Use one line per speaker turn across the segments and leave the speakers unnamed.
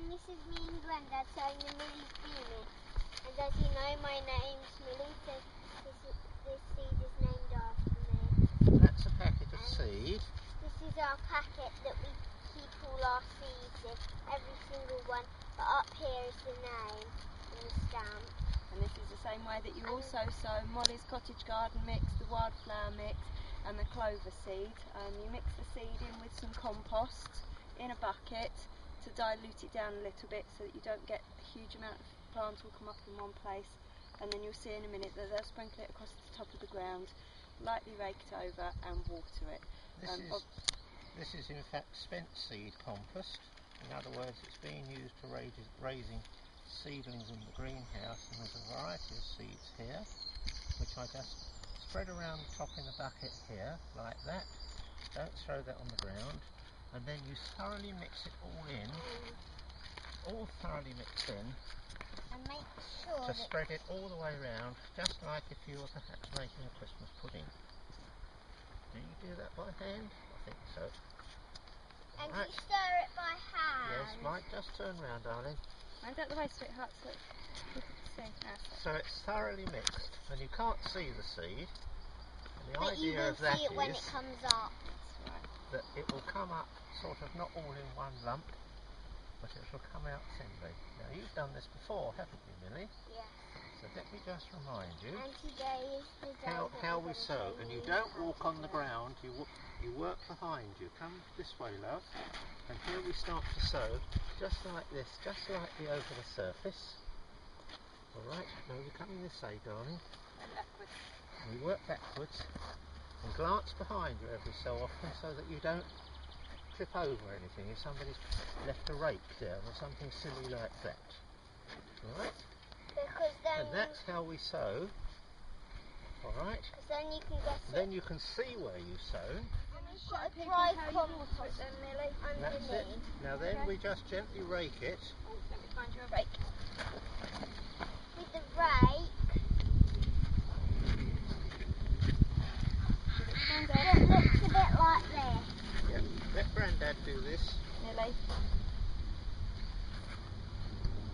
And this is me and Grandad sowing the Millie's beaming. And as you know, my name's Millie, so this seed is named after me.
That's a packet of seed.
This is our packet that we keep all our seeds in, every single one. But up here is the name and the stamp.
And this is the same way that you also sow Molly's cottage garden mix, the wildflower mix and the clover seed. You mix the seed in with some compost in a bucket to dilute it down a little bit so that you don't get a huge amount of plants will come up in one place, and then you'll see in a minute that they'll sprinkle it across the top of the ground, lightly rake it over and water it.
This is in fact spent seed compost. In other words, it's being used for raising seedlings in the greenhouse, and there's a variety of seeds here which I just spread around the top in the bucket here like that. Don't throw that on the ground, and then you thoroughly mix it all in, all thoroughly mixed in,
And make sure
to spread it all the way around, just like if you were perhaps making a Christmas pudding. Do you do that by hand? I think so.
And
Right.
you stir it by hand.
Yes, Mike, just turn round, darling.
Mind out the way, sweetheart, so you can see.
So it's thoroughly mixed, and you can't see the seed. And the
But you
idea
will
of that
see it when
is
it comes up.
that it will come up sort of not all in one lump, but it will come out thinly. Now you've done this before, haven't you, Millie?
Yes.
So let me just remind you
And today is the day
how we sow. And you don't walk on the ground, you work behind you. Come this way, love. And here we start to sow, just like this, just lightly over the surface. Alright, now we're coming this way, darling.
And backwards.
We work backwards and glance behind you every so often so that you don't trip over anything if somebody's left a rake down or something silly like that. Alright?
Because then,
And that's how we sow. Alright?
then you can get it.
Then you can see where you sow.
And we've got a dry compost then, Millie,
That's it.
underneath.
Now then we just gently rake it.
Oh, let me find you a rake.
With the rake, it looks a bit like this.
Yeah. Let Grandad do this.
Millie.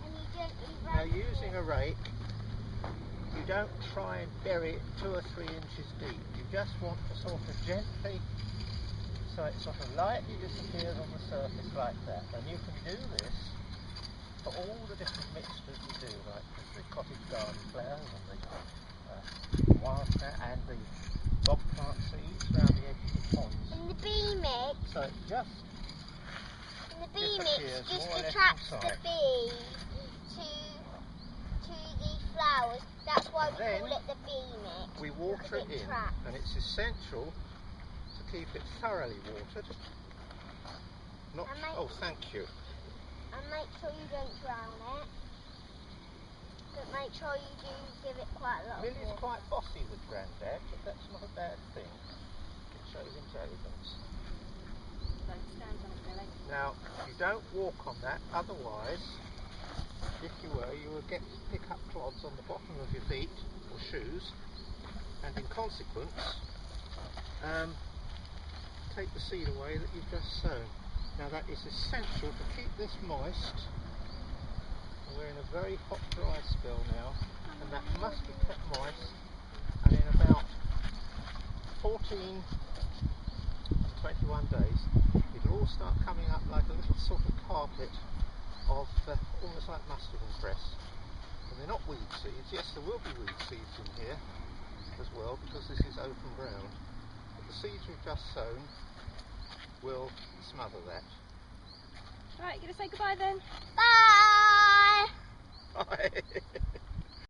And you gently
Now
rake
using
it.
a rake, you don't try and bury it 2 or 3 inches deep. You just want to sort of gently, so it sort of lightly disappears on the surface like that. And you can do this for all the different mixtures you do, like the cottage garden flowers and the wildflower and the bog plant seeds around the edges of ponds.
And the bee mix,
So it just disappears
just
more or less
attracts
from
the
sight.
bees to the flowers. That's why we
Then
call it the bee mix.
We water it
because
in,
attracts.
and it's essential to keep it thoroughly watered. Not,
And make-
oh, thank you.
And make sure you don't drown it. But make sure you do give it quite a lot of
Millie's
water.
quite bossy with Grandad, but that's not a bad thing. It shows intelligence.
Don't stand on it, Millie.
Now, you don't walk on that, otherwise, if you were, you would get to pick up clods on the bottom of your feet or shoes, and in consequence, take the seed away that you've just sown. Now that is essential to keep this moist. We're in a very hot, dry spell now, and that must be kept moist, and in about 14 to 21 days, it'll all start coming up like a little sort of carpet of almost like mustard and cress. And they're not weed seeds. Yes, there will be weed seeds in here as well, because this is open ground. But the seeds we've just sown will smother that.
Right, you gonna say goodbye then?
Bye!
Bye!